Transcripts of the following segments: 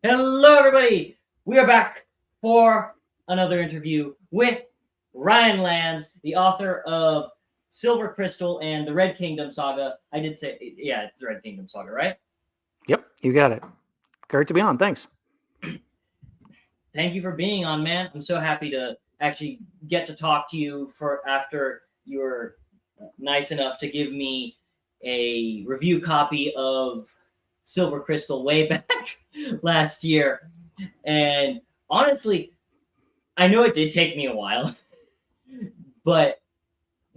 Hello, everybody. We are back for another interview with Ryan Lanz, the author of Silver Crystal and the Red Kingdom Saga. I did say, yeah, it's the Red Kingdom Saga, right? Yep, you got it. Great to be on. Thanks. Thank you for being on, man. I'm so happy to actually get to talk to you for after you were nice enough to give me a review copy of Silver Crystal way back last year. And honestly, I know it did take me a while, but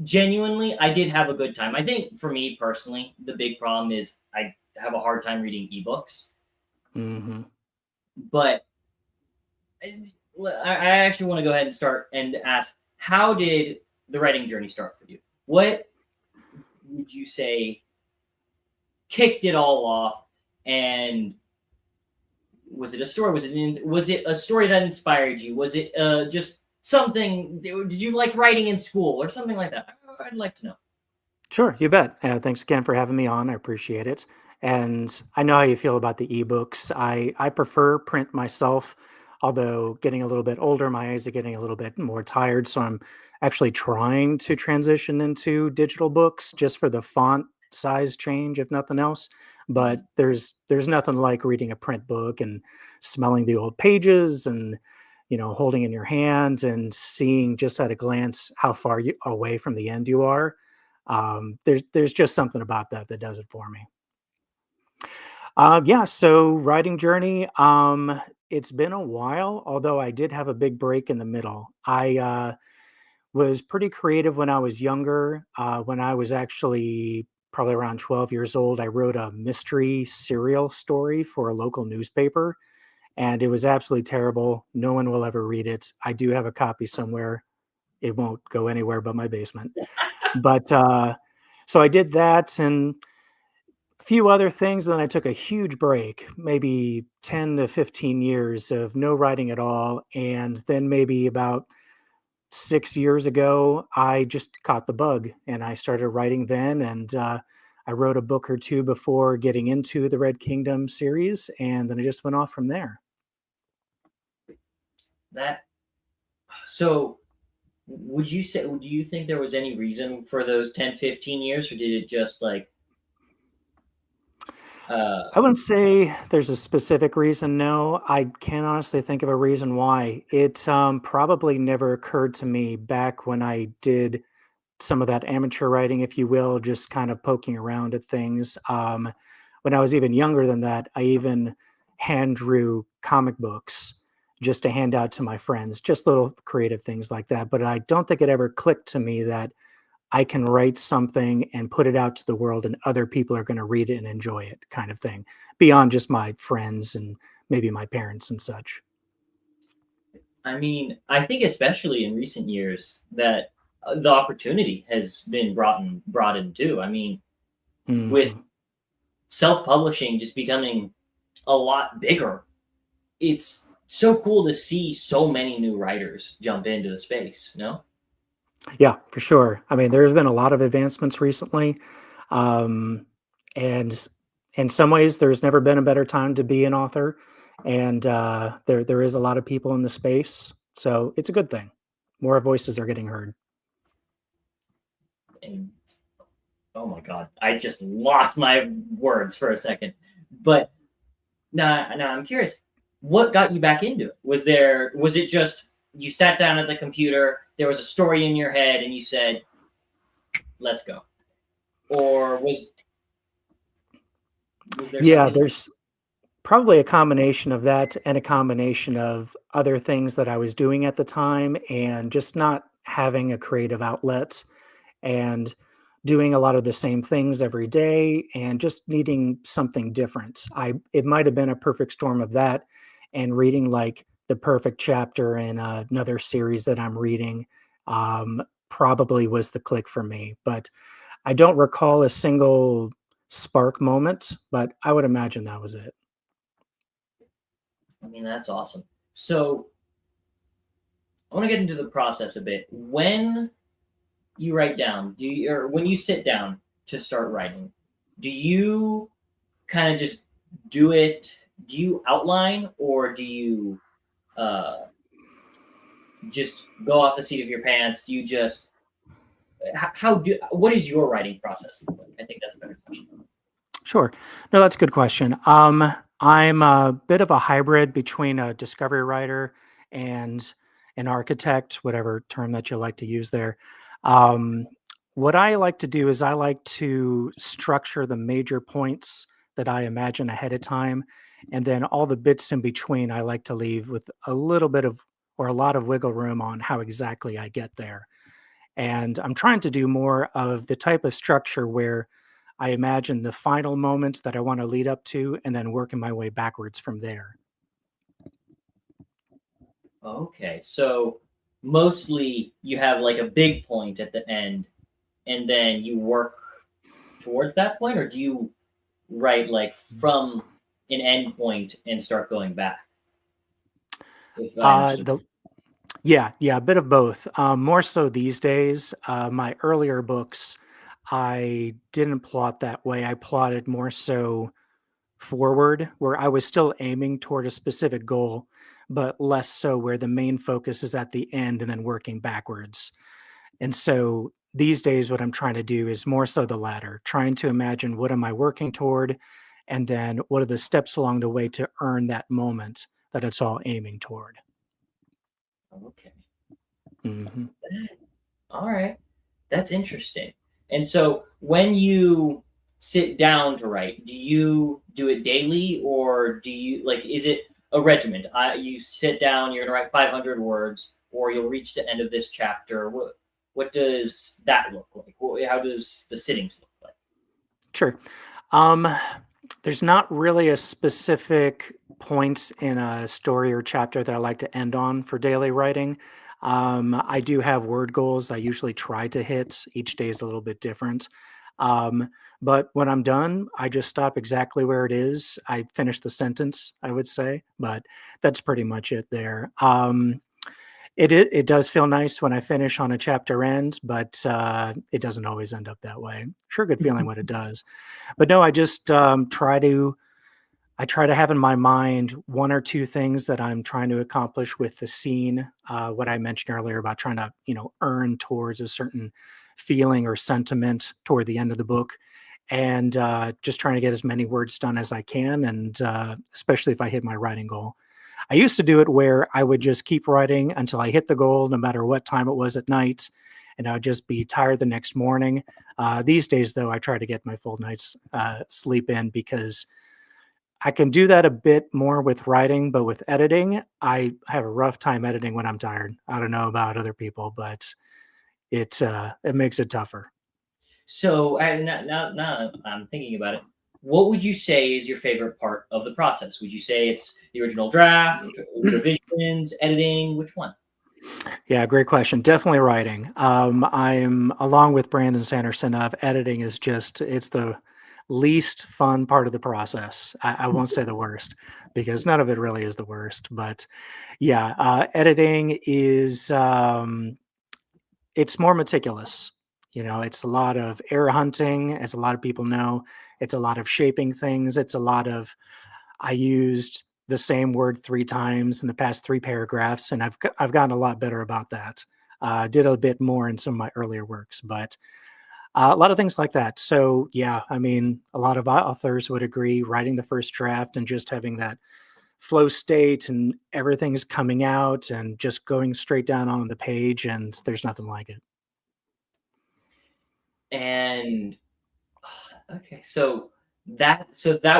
genuinely, I did have a good time. I think for me personally, the big problem is I have a hard time reading ebooks. Mm-hmm. But I actually want to go ahead and start and ask, how did the writing journey start for you? What would you say kicked it all off? And was it a story? Was it a story that inspired you? Was it just something? Did you like writing in school or something like that? I'd like to know. Sure, you bet. Thanks again for having me on. I appreciate it. And I know how you feel about the ebooks. I prefer print myself, although getting a little bit older, my eyes are getting a little bit more tired. So I'm actually trying to transition into digital books just for the font size change, if nothing else. But there's nothing like reading a print book and smelling the old pages and holding in your hand and seeing just at a glance how far away from the end you are. There's just something about that that does it for me. Yeah, so writing journey. It's been a while, although I did have a big break in the middle. I was pretty creative when I was younger. When I was actually probably around 12 years old, I wrote a mystery serial story for a local newspaper, and it was absolutely terrible. No one will ever read it. I do have a copy somewhere. It won't go anywhere but my basement. But so I did that and a few other things. Then I took a huge break, maybe 10 to 15 years of no writing at all. And then maybe about 6 years ago, I just caught the bug and I started writing then. And I wrote a book or two before getting into the Red Kingdom series. And then I just went off from there. That so would you say, do you think there was any reason for those 10, 15 years, or did it just like uh I wouldn't say there's a specific reason. No, I can't honestly think of a reason why. It probably never occurred to me back when I did some of that amateur writing, if you will, just kind of poking around at things. When I was even younger than that, I even hand drew comic books just to hand out to my friends, just little creative things like that. But I don't think it ever clicked to me that I can write something and put it out to the world and other people are going to read it and enjoy it, kind of thing, beyond just my friends and maybe my parents and such. I mean, I think especially in recent years that the opportunity has been brought in too. I mean, with Hmm. self-publishing just becoming a lot bigger, it's so cool to see so many new writers jump into the space, no? Yeah, for sure. I mean, there's been a lot of advancements recently. Um, and in some ways, there's never been a better time to be an author. And there is a lot of people in the space. So it's a good thing. More voices are getting heard. And oh my god, I just lost my words for a second. But now I'm curious, what got you back into it? Was it just you sat down at the computer, there was a story in your head, and you said, "Let's go," or was there Yeah, something? there's probably a combination of that and a combination of other things that I was doing at the time and just not having a creative outlet and doing a lot of the same things every day and just needing something different. It might have been a perfect storm of that and reading like the perfect chapter in another series that I'm reading probably was the click for me. But I don't recall a single spark moment, but I would imagine that was it. I mean, that's awesome. So I want to get into the process a bit. When you write down, or when you sit down to start writing, do you kind of just do you outline, or do you uh, just go off the seat of your pants? Do you just what is your writing process look like? I think that's a better question. Sure. No, that's a good question. I'm a bit of a hybrid between a discovery writer and an architect, whatever term that you like to use there. Um, what I like to do is I like to structure the major points that I imagine ahead of time, and then all the bits in between I like to leave with a little bit of or a lot of wiggle room on how exactly I get there. And I'm trying to do more of the type of structure where I imagine the final moment that I want to lead up to and then working my way backwards from there. Okay, so mostly you have like a big point at the end, and then you work towards that point, or do you write like from an end point and start going back? If I Uh, understood. the yeah, a bit of both. More so these days. My earlier books, I didn't plot that way. I plotted more so forward, where I was still aiming toward a specific goal, but less so where the main focus is at the end and then working backwards. And so these days, what I'm trying to do is more so the latter, trying to imagine what am I working toward, and then what are the steps along the way to earn that moment that it's all aiming toward. Okay. Mhm. All right. That's interesting. And so when you sit down to write, do you do it daily, or do you like is it a regiment? You sit down, you're gonna write 500 words, or you'll reach the end of this chapter. What does that look like? How does the sittings look like? Sure. Um, there's not really a specific point in a story or chapter that I like to end on for daily writing. I do have word goals I usually try to hit. Each day is a little bit different. Um, but when I'm done, I just stop exactly where it is. I finish the sentence, I would say, but that's pretty much it there. It does feel nice when I finish on a chapter end, but it doesn't always end up that way. Sure, good feeling when it does. But no, I just try to have in my mind one or two things that I'm trying to accomplish with the scene. What I mentioned earlier about trying to, earn towards a certain feeling or sentiment toward the end of the book, and just trying to get as many words done as I can, and especially if I hit my writing goal. I used to do it where I would just keep writing until I hit the goal, no matter what time it was at night, and I would just be tired the next morning. These days, though, I try to get my full night's sleep in because I can do that a bit more with writing, but with editing, I have a rough time editing when I'm tired. I don't know about other people, but it makes it tougher. So now I'm thinking about it. What would you say is your favorite part of the process? Would you say it's the original draft, revisions, editing? Which one? Yeah, great question. Definitely writing. I'm along with Brandon Sanderson of editing is just it's the least fun part of the process. I won't say the worst because none of it really is the worst, but yeah, editing is it's more meticulous. It's a lot of error hunting, as a lot of people know. It's a lot of shaping things. It's a lot of I used the same word 3 times in the past 3 paragraphs, and I've gotten a lot better about that. Did a bit more in some of my earlier works, but a lot of things like that. So, yeah, I mean, a lot of authors would agree writing the first draft and just having that flow state and everything's coming out and just going straight down on the page, and there's nothing like it. And okay, so that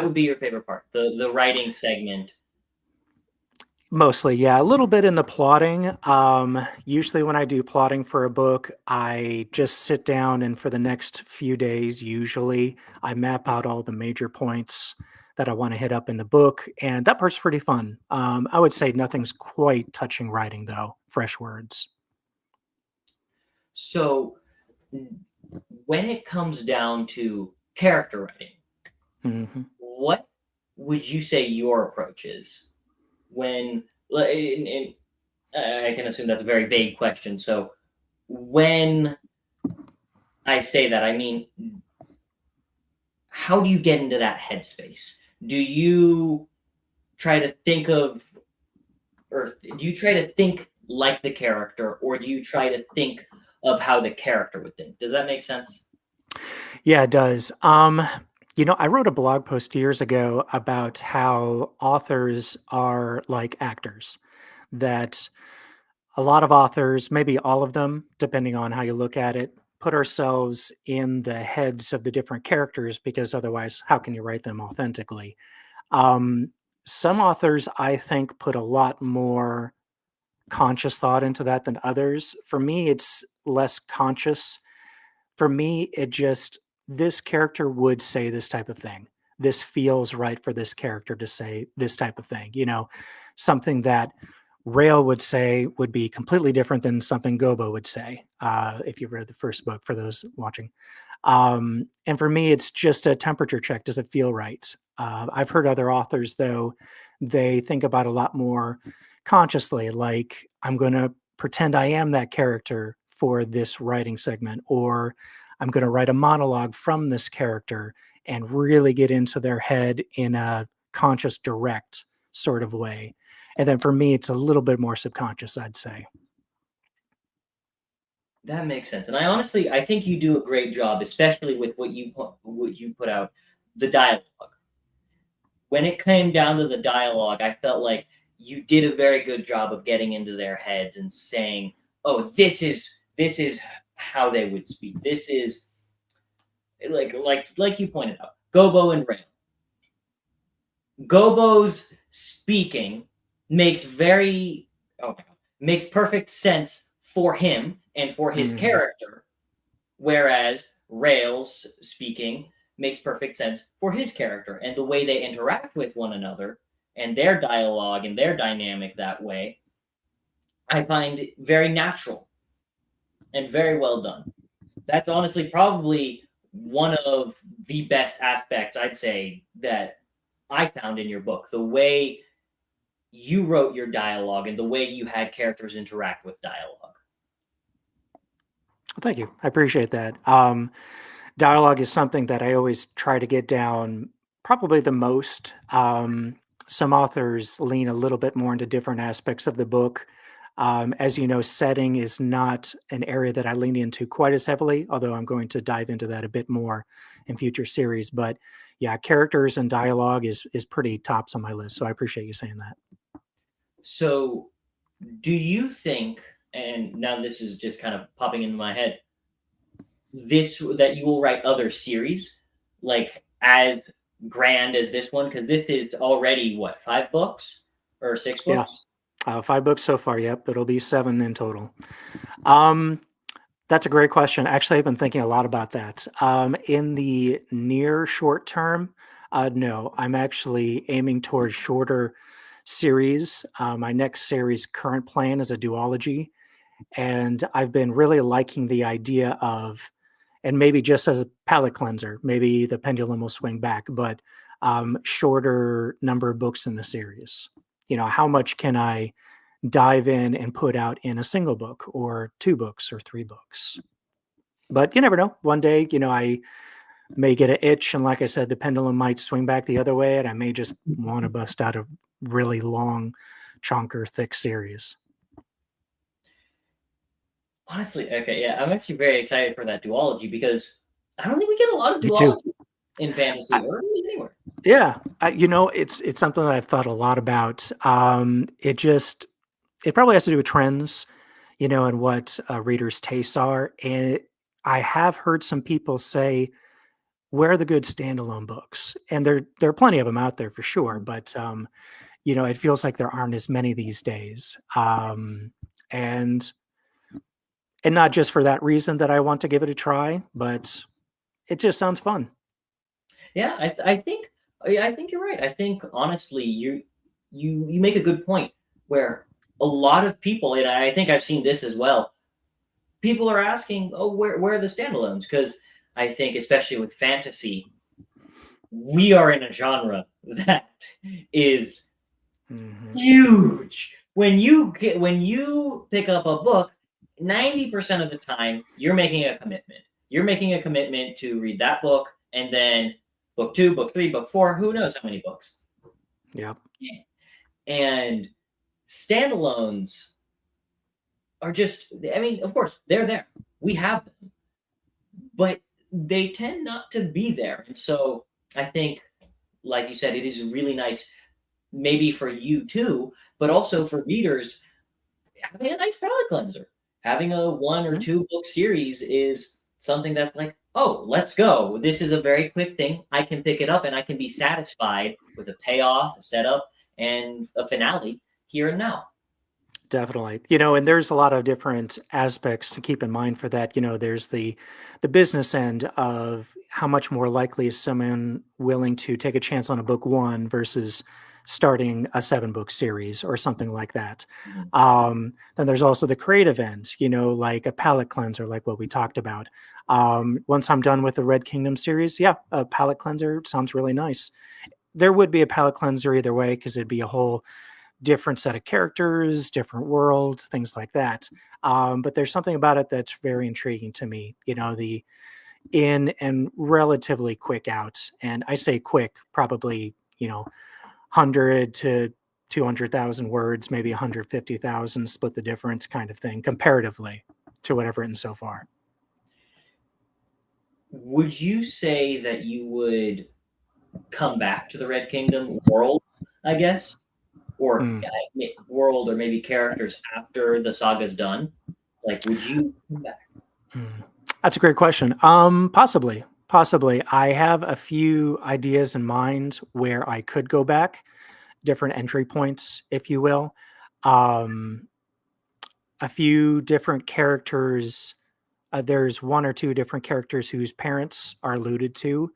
would be your favorite part, the writing segment. Mostly, yeah. A little bit in the plotting. Usually, when I do plotting for a book, I just sit down and for the next few days, usually, I map out all the major points that I want to hit up in the book. And that part's pretty fun. I would say nothing's quite touching writing, though, fresh words. So when it comes down to character writing, Hmm. what would you say your approach is? When and I can assume that's a very vague question. So when I say that, I mean, how do you get into that headspace? do you try to think of, or do you try to think like the character, or do you try to think of how the character would think? Does that make sense? Yeah, it does. I wrote a blog post years ago about how authors are like actors, that a lot of authors, maybe all of them, depending on how you look at it, put ourselves in the heads of the different characters because otherwise, how can you write them authentically? Um, some authors, I think, put a lot more conscious thought into that than others. For me, it's less conscious. For me, it just, this character would say this type of thing. This feels right for this character to say this type of thing. Something that Rail would say would be completely different than something Gobo would say, if you read the first book, for those watching. And for me, it's just a temperature check. Does it feel right? I've heard other authors, though, they think about a lot more consciously, like, I'm going to pretend I am that character for this writing segment, or I'm going to write a monologue from this character and really get into their head in a conscious, direct sort of way. And then for me, it's a little bit more subconscious, I'd say. That makes sense. And I think you do a great job, especially with what you put out, the dialogue. When it came down to the dialogue, I felt like you did a very good job of getting into their heads and saying, "Oh, this is how they would speak. This is like you pointed out, Gobo and Rail. Gobo's speaking makes very oh my god makes perfect sense for him and for his character, whereas Rail's speaking makes perfect sense for his character and the way they interact with one another and their dialogue and their dynamic that way. I find very natural and very well done. That's honestly probably one of the best aspects, I'd say, that I found in your book. The way you wrote your dialogue and the way you had characters interact with dialogue. Thank you. I appreciate that. Dialogue is something that I always try to get down probably the most. Some authors lean a little bit more into different aspects of the book. As you know, setting is not an area that I lean into quite as heavily, although I'm going to dive into that a bit more in future series. But yeah, characters and dialogue is pretty tops on my list. So I appreciate you saying that. So, do you think, and now this is just kind of popping into my head, this that you will write other series like as grand as this one? Because this is already what, 5 books or 6 Yeah, books? 5 books so far. Yep, it'll be 7 in total. Um, That's a great question. Actually, I've been thinking a lot about that. In the near short term, no, I'm actually aiming towards shorter series. My next series current plan is a duology, and I've been really liking the idea of, and maybe just as a palate cleanser, maybe the pendulum will swing back, but shorter number of books in the series. How much can I dive in and put out in a single book or 2 books or 3 books? But you never know. One day, I may get an itch, and like I said, the pendulum might swing back the other way, and I may just want to bust out a really long, chunker, thick series. Honestly, okay, yeah, I'm actually very excited for that duology because I don't think we get a lot of Me too. duology in fantasy I, or really anywhere. yeah, it's something that I've thought a lot about. It probably has to do with trends, and what readers' tastes are. And I have heard some people say, where are the good standalone books? And there are plenty of them out there for sure, but it feels like there aren't as many these days. And not just for that reason that I want to give it a try, but it just sounds fun. Yeah, I think you're right. I think honestly, you make a good point where a lot of people, and I think I've seen this as well. People are asking, "Oh, where are the standalones?" Because I think, especially with fantasy, we are in a genre that is huge. When you pick up a book, 90% of the time you're making a commitment. You're making a commitment to read that book, and then book 2, book 3, book 4, who knows how many books. Yeah. And standalones are just, I mean, of course, they're there. We have them, but they tend not to be there. And so I think, like you said, it is really nice, maybe for you too, but also for readers, having a nice palate cleanser. Having a 1 or Mhm. 2 book series is something that's like, oh, let's go. This is a very quick thing. I can pick it up and I can be satisfied with a payoff, a setup, and a finale here and now. Definitely. And there's a lot of different aspects to keep in mind for that. There's the business end of how much more likely is someone willing to take a chance on a book one versus starting a 7 book series or something like that. Mhm. Then there's also the creative end, like a palate cleanser, like what we talked about. Once I'm done with the Red Kingdom series, yeah, a palate cleanser sounds really nice. There would be a palate cleanser either way because it'd be a whole different set of characters, different world, things like that. But there's something about it that's very intriguing to me. The in and relatively quick out, and I say quick, probably 100 to 200,000 words, maybe 150,000, split the difference, kind of thing, comparatively to what I've written so far. Would you say that you would come back to the Red Kingdom world, I guess, or Mm. world, or maybe characters after the saga's done? Like, would you come back? Mm. That's a great question. Possibly, possibly. I have a few ideas in mind where I could go back, different entry points, if you will. Um, a few different characters. There's 1 or 2 different characters whose parents are alluded to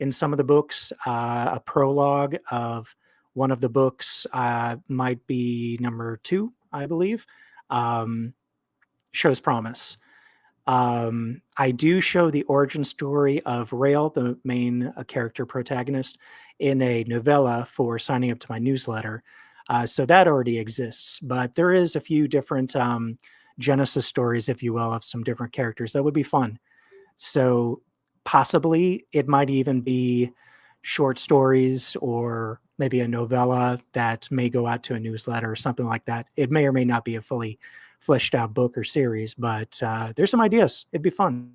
in some of the books. A prologue of one of the books might be number 2, I believe. Um, Shows promise. I do show the origin story of Rail, the main character protagonist, in a novella for signing up to my newsletter. So that already exists, but there is a few different Genesis stories, if you will, of some different characters that would be fun. So possibly it might even be short stories or maybe a novella that may go out to a newsletter or something like that. It may or may not be a fully fleshed out book or series, but there's some ideas. It'd be fun.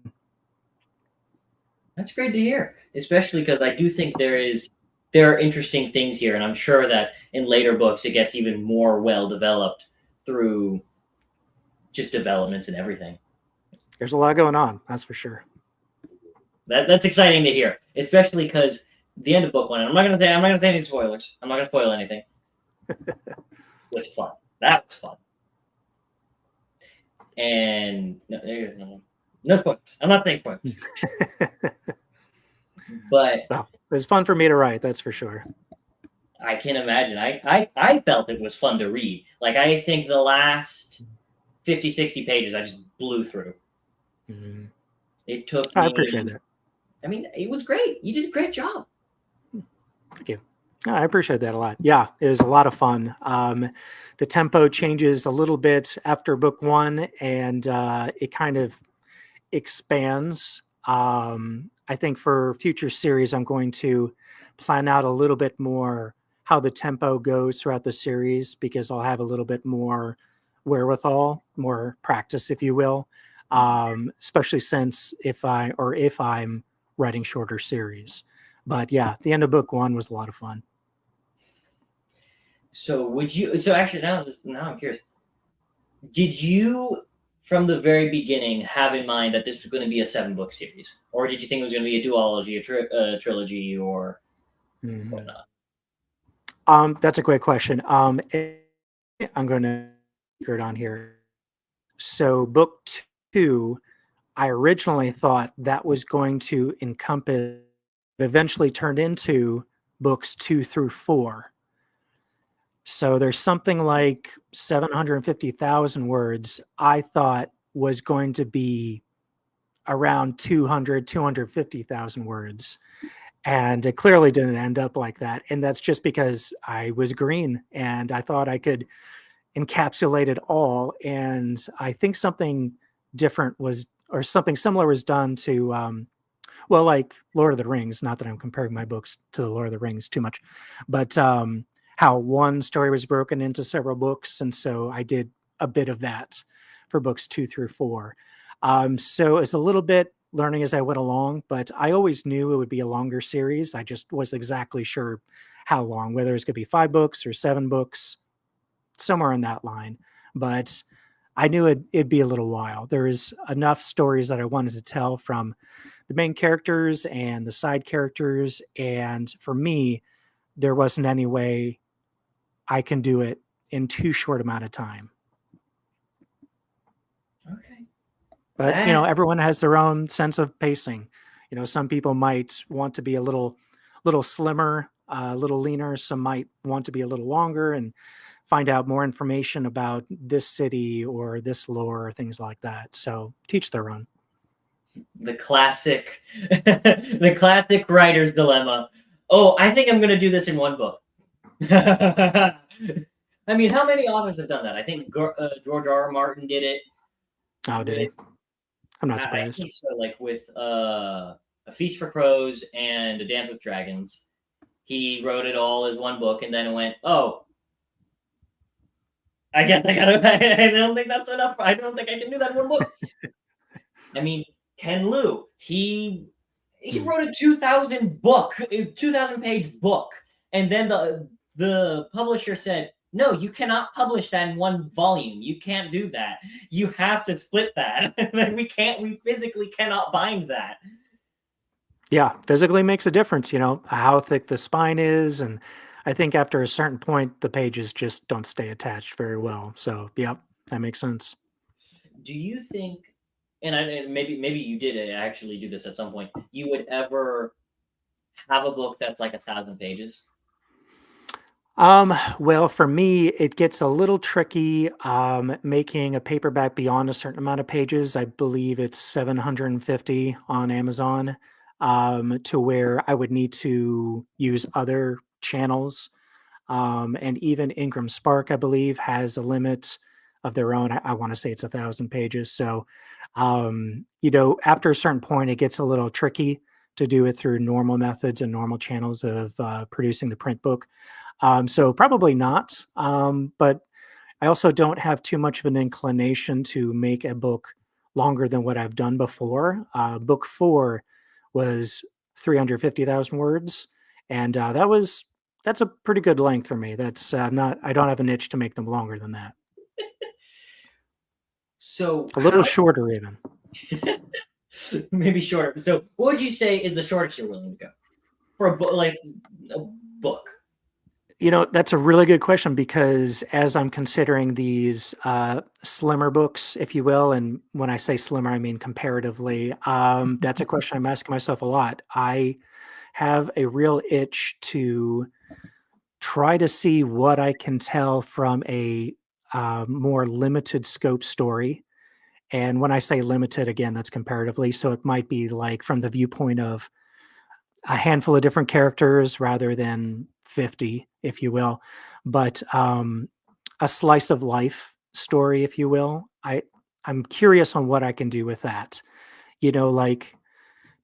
That's great to hear, especially because I do think there are interesting things here, and I'm sure that in later books it gets even more well developed through just developments and everything. There's a lot going on, that's for sure. That's exciting to hear, especially because the end of book 1. And I'm not gonna say any spoilers. I'm not gonna spoil anything. Was fun. That was fun. And no spoilers. I'm not saying spoilers, but Well, it was fun for me to write, that's for sure. I can imagine. I felt it was fun to read. Like, I think the last 50, 60 pages I just blew through. Mhm. It took I appreciate me. that. I mean, it was great. You did a great job. Thank you. I appreciate that a lot. Yeah, it was a lot of fun. The tempo changes a little bit after book 1, and it kind of expands. I think for future series, I'm going to plan out a little bit more how the tempo goes throughout the series because I'll have a little bit more wherewithal, more practice, if you will. Especially since if I'm writing shorter series. But yeah, the end of book 1 was a lot of fun. So would you? So actually, now I'm curious. Did you, from the very beginning, have in mind that this was going to be a 7 book series, or did you think it was going to be a duology, a trilogy, or Mhm. whatnot? That's a great question. I'm going to figure it on here. So book 2, I originally thought that was going to encompass, eventually turned into books 2 through 4. So there's something like 750,000 words I thought was going to be around 250,000 words. And it clearly didn't end up like that. And that's just because I was green and I thought I could encapsulate it all. And I think something different was, or something similar was done to Well, like Lord of the Rings, not that I'm comparing my books to the Lord of the Rings too much, but how one story was broken into several books. And so I did a bit of that for books 2 through 4. So it's a little bit learning as I went along, but I always knew it would be a longer series. I just wasn't exactly sure how long, whether it's going to be 5 books or 7 books, somewhere in that line. But I knew it'd be a little while. There's enough stories that I wanted to tell from the main characters and the side characters. And for me, there wasn't any way I can do it in too short amount of time. Okay. But, That's everyone has their own sense of pacing. Some people might want to be a little slimmer, a little leaner. Some might want to be a little longer and find out more information about this city or this lore or things like that. So teach their own. the classic, the classic writer's dilemma. Oh, I think I'm going to do this in one book. I mean, how many authors have done that? I think George R. Martin did it. Oh, did he? I'm not I surprised. think so. Like with A Feast for Crows and A Dance with Dragons, he wrote it all as one book, and then went, "Oh, I guess I gotta." I don't think that's enough. I don't think I can do that in one book. I mean, Ken Liu, he wrote a 2,000 page book, and then the publisher said, "No, you cannot publish that in one volume. You can't do that. You have to split that. We physically cannot bind that." Yeah, physically makes a difference, how thick the spine is. And I think after a certain point, the pages just don't stay attached very well. So, yeah, that makes sense. Do you think, and maybe you did actually do this at some point, you would ever have a book that's like 1,000 pages? Well, for me, it gets a little tricky making a paperback beyond a certain amount of pages. I believe it's 750 on Amazon, to where I would need to use other channels. And even Ingram Spark, I believe, has a limit of their own. I want to say it's 1,000 pages. So, after a certain point, it gets a little tricky to do it through normal methods and normal channels of producing the print book. So probably not. But I also don't have too much of an inclination to make a book longer than what I've done before. Book 4 was 350,000 words, and that's a pretty good length for me. That's not. I don't have an itch to make them longer than that. So A little how shorter, even. maybe shorter. So what would you say is the shortest you're willing to go for a book, like a book? That's a really good question, because as I'm considering these slimmer books, if you will, and when I say slimmer, I mean comparatively, that's a question I'm asking myself a lot. I have a real itch to try to see what I can tell from a more limited scope story. And when I say limited, again, that's comparatively. So it might be like from the viewpoint of a handful of different characters rather than 50, if you will. But a slice of life story, if you will. I'm curious on what I can do with that. Like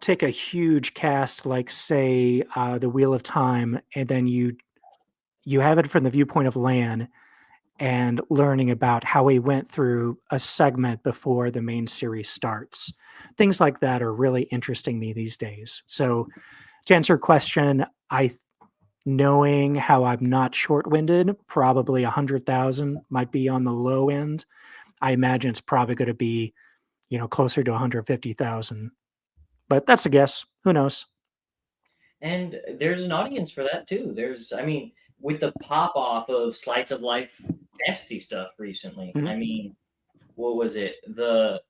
take a huge cast, like say the Wheel of Time, and then you have it from the viewpoint of Lan and learning about how he went through a segment before the main series starts. Things like that are really interesting me these days. So to answer your question, knowing how I'm not short-winded, probably 100,000 might be on the low end. I imagine it's probably going to be, closer to 150,000. But that's a guess. Who knows? And there's an audience for that too. I mean, with the pop off of slice of life fantasy stuff recently. Mhm. I mean, what was it? The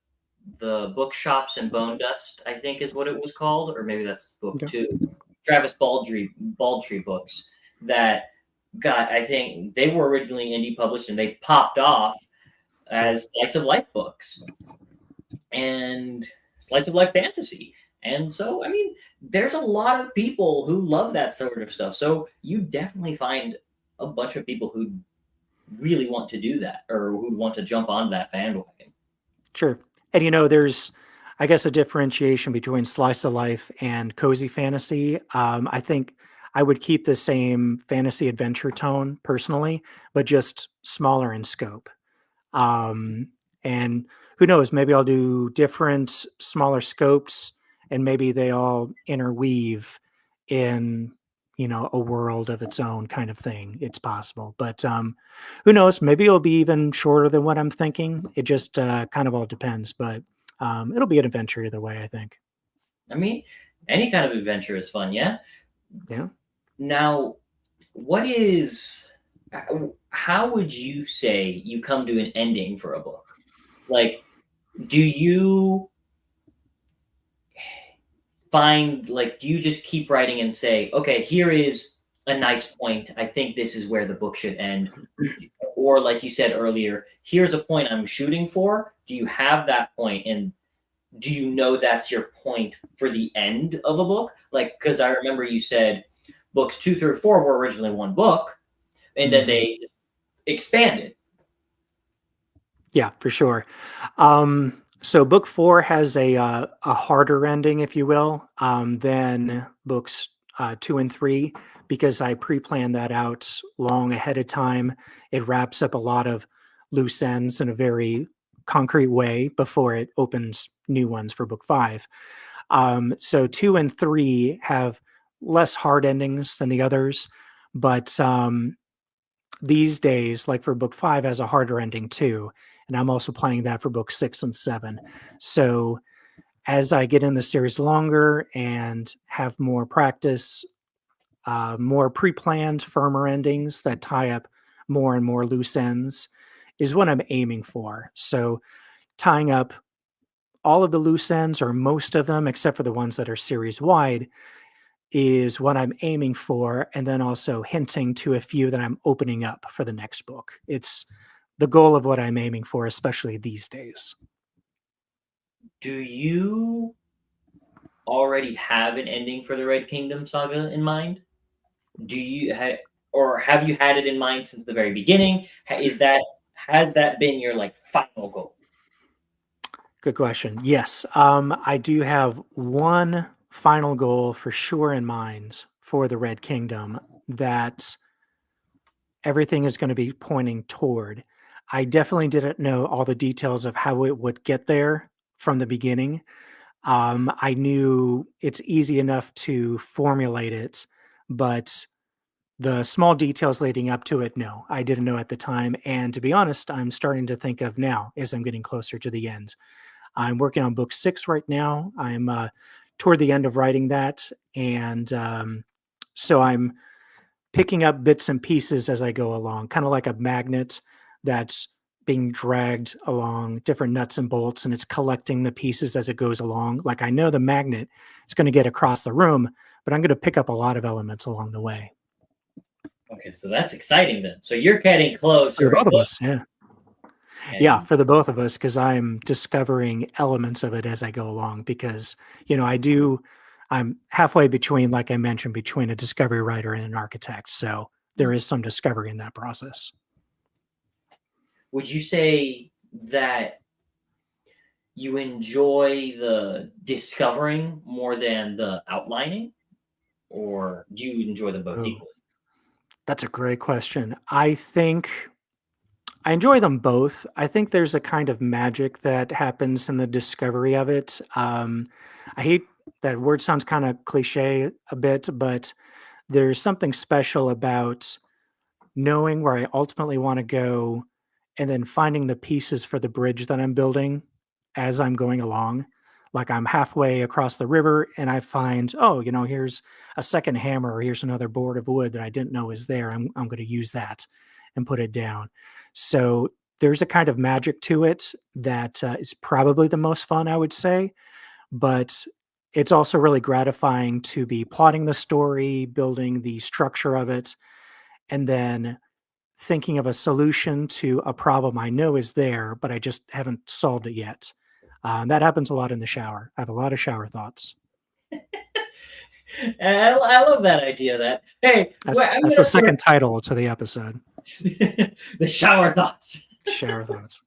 Bookshops and Bone Dust, I think, is what it was called, or maybe that's book Okay. 2. Travis Baldtree books that got. I think they were originally indie published and they popped off as slice of life books and slice of life fantasy. And so, I mean, there's a lot of people who love that sort of stuff. So you definitely find a bunch of people who really want to do that or who want to jump on that bandwagon. Sure. And there's I guess a differentiation between slice of life and cozy fantasy. I think I would keep the same fantasy adventure tone personally, but just smaller in scope. And who knows, maybe I'll do different smaller scopes and maybe they all interweave in, a world of its own kind of thing. It's possible. But who knows, maybe it'll be even shorter than what I'm thinking. It just kind of all depends, but it'll be an adventure either way, I think. I mean, any kind of adventure is fun, yeah? Yeah. Now, what is how would you say you come to an ending for a book? Like, do you do you just keep writing and say, okay, here is a nice point. I think this is where the book should end. Or like you said earlier, here's a point I'm shooting for. Do you have that point and do you know that's your point for the end of a book? Like, because I remember you said books 2 through 4 were originally one book, and then they expanded. Yeah, for sure. So book 4 has a harder ending, if you will, than books 2 and 3 because I pre-planned that out long ahead of time. It wraps up a lot of loose ends in a very concrete way before it opens new ones for book 5. So 2 and 3 have less hard endings than the others, but these days, like for book 5, has a harder ending too. And I'm also planning that for book 6 and 7. So as I get in the series longer and have more practice, more pre-planned, firmer endings that tie up more and more loose ends is what I'm aiming for. So tying up all of the loose ends or most of them, except for the ones that are series wide, is what I'm aiming for, and then also hinting to a few that I'm opening up for the next book. It's the goal of what I'm aiming for, especially these days. Do you already have an ending for the Red Kingdom Saga in mind? Do you or have you had it in mind since the very beginning? Has that been your like final goal? Good question. Yes, I do have one final goal for sure in mind for the Red Kingdom that everything is going to be pointing toward. I definitely didn't know all the details of how it would get there from the beginning. I knew it's easy enough to formulate it, but the small details leading up to it, no, I didn't know at the time. And to be honest, I'm starting to think of now as I'm getting closer to the end. I'm working on book 6 right now. I'm toward the end of writing that. And so I'm picking up bits and pieces as I go along, kind of like a magnet that's being dragged along different nuts and bolts and it's collecting the pieces as it goes along. Like I know the magnet is going to get across the room, but I'm going to pick up a lot of elements along the way. Okay, so that's exciting then. So you're getting closer For and both of closer. us, yeah. Yeah, And for the both of us, because I'm discovering elements of it as I go along. Because, I'm halfway between, like I mentioned, between a discovery writer and an architect. So there is some discovery in that process. would you say that you enjoy the discovering more than the outlining, or do you enjoy them both Oh, equally? that's a great question. I think I enjoy them both. I think there's a kind of magic that happens in the discovery of it. I hate that word sounds kind of cliche a bit, but there's something special about knowing where I ultimately want to go and then finding the pieces for the bridge that I'm building as I'm going along. Like I'm halfway across the river and I find, oh, here's a second hammer or here's another board of wood that I didn't know was there. I'm going to use that and put it down. So there's a kind of magic to it that is probably the most fun, I would say. But it's also really gratifying to be plotting the story, building the structure of it, and then thinking of a solution to a problem I know is there, but I just haven't solved it yet. That happens a lot in the shower. I have a lot of shower thoughts. I love that idea. That hey, That's well, I'm that's the gonna second title to the episode. the shower thoughts. Shower thoughts.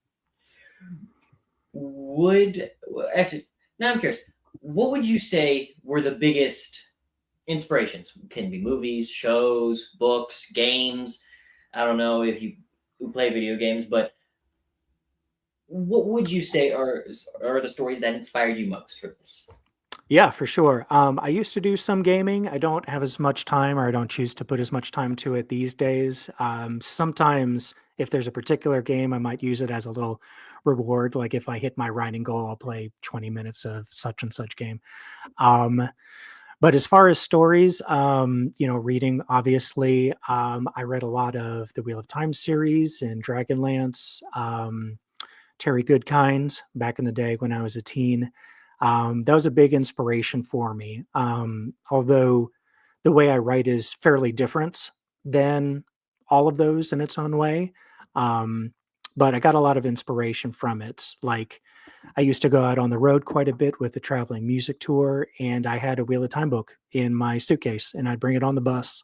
Would actually Now I'm curious. What would you say were the biggest inspirations? Can be movies, shows, books, games. I don't know if you play video games, but what would you say are the stories that inspired you most for this? Yeah, for sure. I used to do some gaming. I don't have as much time, or I don't choose to put as much time to it these days. Sometimes, if there's a particular game, I might use it as a little reward. Like if I hit my writing goal, I'll play 20 minutes of such and such game. Um, but as far as stories, reading, obviously, I read a lot of the Wheel of Time series and Dragonlance. Terry Goodkind back in the day when I was a teen. That was a big inspiration for me. Although the way I write is fairly different than all of those in its own way. Um, but I got a lot of inspiration from it. Like I used to go out on the road quite a bit with the traveling music tour, and I had a Wheel of Time book in my suitcase, and I'd bring it on the bus.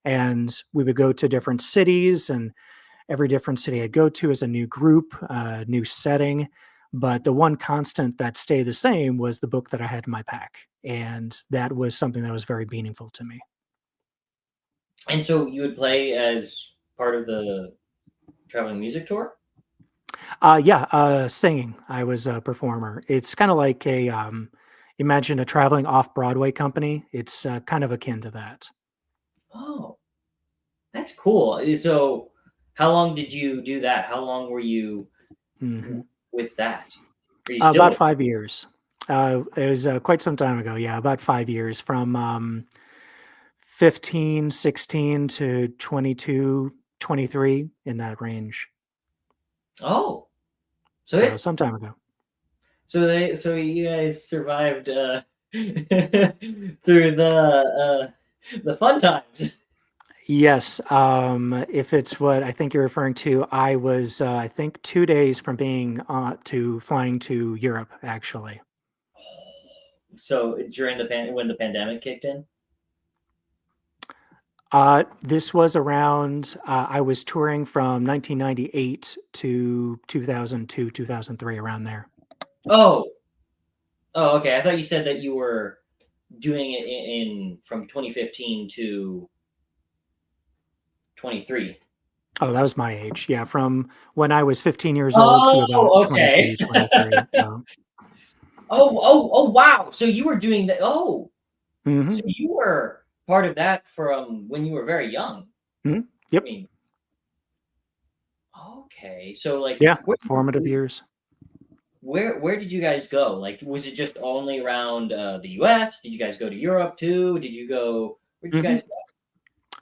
And we would go to different cities, and every different city I'd go to is a new group, new setting. But the one constant that stayed the same was the book that I had in my pack. And that was something that was very meaningful to me. And so you would play as part of the traveling music tour? Yeah, singing. I was a performer. It's kind of like imagine a traveling off Broadway company. It's kind of akin to that. Oh, that's cool. So how long did you do that? How long were you hmm with that? Are you still About with? 5 years. It was quite some time ago. Yeah, about 5 years from 15, 16 to 22, 23 in that range. Oh, so So it some time ago. so you guys survived through the fun times. Yes, if it's what I think you're referring to, I was, I think 2 days from being, to flying to Europe, actually. So during when the pandemic kicked in. This was around, I was touring from 1998 to 2002, 2003, around there. Oh, oh, okay. I thought you said that you were doing it in from 2015 to 23. Oh, that was my age. Yeah, from when I was 15 years old to about Oh, okay. 22, 23. Oh, wow. So you were doing that. Oh, so Mhm, you were part of that from when you were very young. mhm, I yep, mean, okay. So like, yeah, formative years. where did you guys go? Like, was it just only around the U.S.? Did you guys go to Europe too? Did you go? Where did you Mhm. guys go?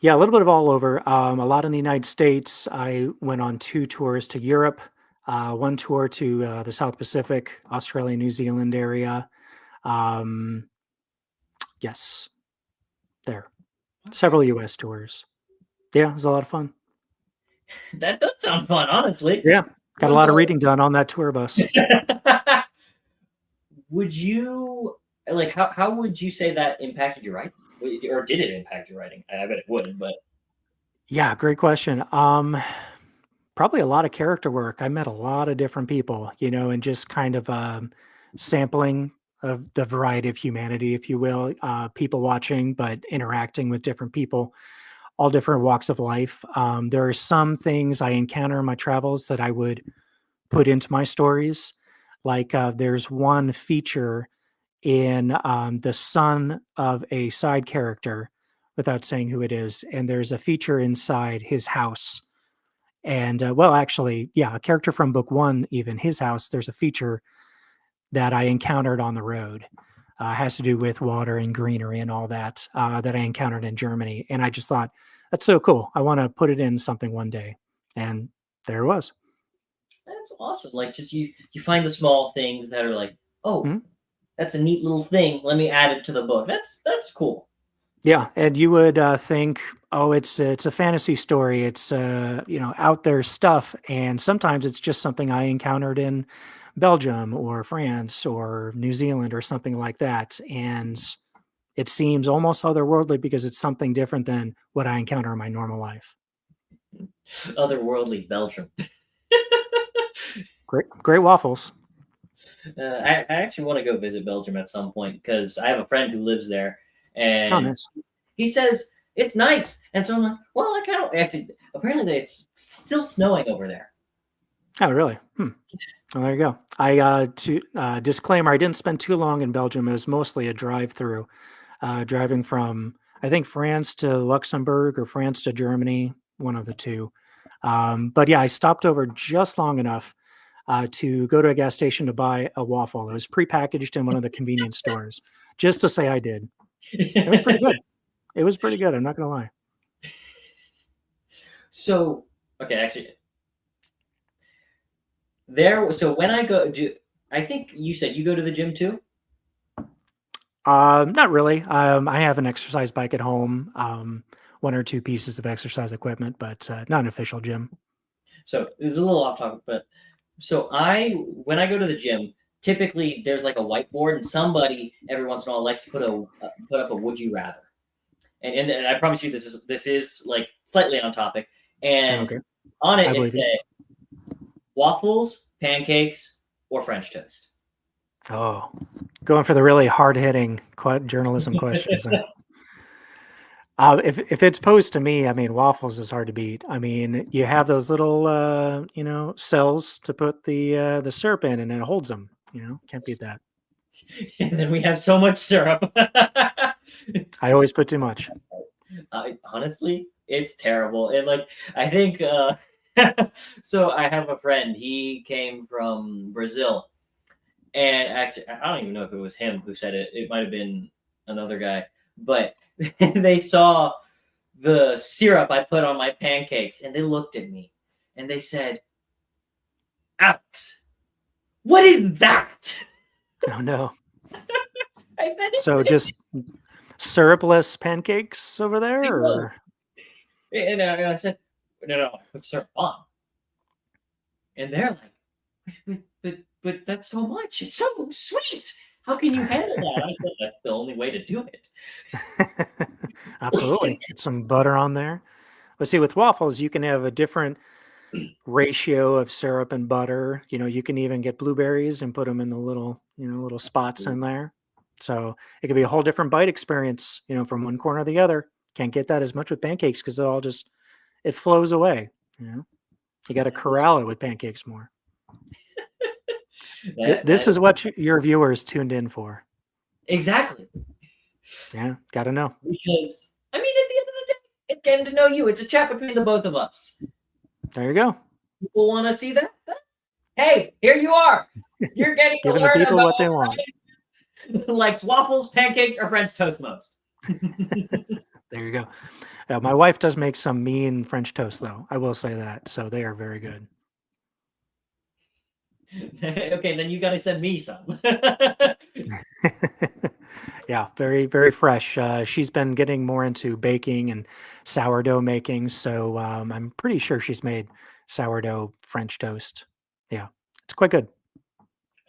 Yeah, a little bit of all over. A lot in the United States. I went on 2 tours to Europe, 1 tour to, the South Pacific, Australia, New Zealand area. Um, yes, there. Okay, Several US tours. Yeah, it was a lot of fun. that does sound fun, honestly. Yeah, got a lot of So, reading done on that tour bus. would you like how would you say that impacted your writing? Or did it impact your writing? I bet it would, but Yeah, great question. Probably a lot of character work. I met a lot of different people, and just kind of sampling of the variety of humanity, if you will. People watching, but interacting with different people, all different walks of life. There are some things I encounter in my travels that I would put into my stories. Like there's one feature in the son of a side character, without saying who it is, and there's a feature inside his house and, well, actually, yeah, a character from book 1, even his house, there's a feature that I encountered on the road. Has to do with water and greenery and all that, that I encountered in Germany, and I just thought, "That's so cool. I wanna put it in something one day." And there it was. that's awesome. Like just you find the small things that are like, oh, Mhm. that's a neat little thing. Let me add it to the book. That's cool. Yeah, and you would, think, "Oh, it's a fantasy story. It's, out there stuff," and sometimes it's just something I encountered in Belgium or France or New Zealand or something like that, and it seems almost otherworldly because it's something different than what I encounter in my normal life. Otherworldly Belgium. Great waffles. I actually want to go visit Belgium at some point because I have a friend who lives there, Oh, and nice. he says it's nice. And so I'm like, well, I kind of actually. Apparently, it's still snowing over there. Oh, really? Well, there you go. I to disclaimer, I didn't spend too long in Belgium. It was mostly a drive through, driving from I think France to Luxembourg or France to Germany, one of the two. But yeah, I stopped over just long enough to go to a gas station to buy a waffle. It was prepackaged in one of the convenience stores, just to say I did. It was pretty good. It was pretty good. I'm not gonna lie. So okay, actually, there. So when I go, I think you said you go to the gym too? Not really. I have an exercise bike at home, one or two pieces of exercise equipment, but not an official gym. So it's a little off topic, but so I when I go to the gym, typically there's like a whiteboard, and somebody every once in a while likes to put up a would you rather. And I promise you this is like slightly on topic. And Okay, on I it it believe you. said waffles, pancakes, or French toast. Oh, going for the really hard hitting journalism questions. If it's posed to me, I mean, waffles is hard to beat. I mean, you have those little, cells to put the syrup in, and it holds them. Can't beat that. And then we have so much syrup. I always put too much. Honestly, it's terrible. And like I think so I have a friend. He came from Brazil. And actually I don't even know if it was him who said it. It might have been another guy. But they saw the syrup I put on my pancakes and they looked at me and they said, "Alex, what is that?" Oh no! I said So it's just syrupless pancakes over there, I know. or And I said, "No, no, put syrup on." And they're like, but that's so much. It's so sweet. How can you handle that? I said, that's the only way to do absolutely get some butter on there. But see, with waffles, you can have a different ratio of syrup and butter. You can even get blueberries and put them in the little spots it. in there. So it could be a whole different bite experience, from one corner to the other. Can't get that as much with pancakes because it flows away. You got to corral it with pancakes more. This That is is what your viewers tuned in for. exactly Yeah, got to know. because I mean, at the end of the day, it's getting to know you. It's a chat between the both of us. There you go. People want to see that. Hey, here you are. You're getting to Giving the learn people about what they want. likes waffles, pancakes, or French toast most. There you go. My wife does make some mean French toast, though. I will say that. So they are very good. Okay, then you got to send me some. Yeah, very, very fresh. She's been getting more into baking and sourdough making. So I'm pretty sure she's made sourdough French toast. Yeah, it's quite good.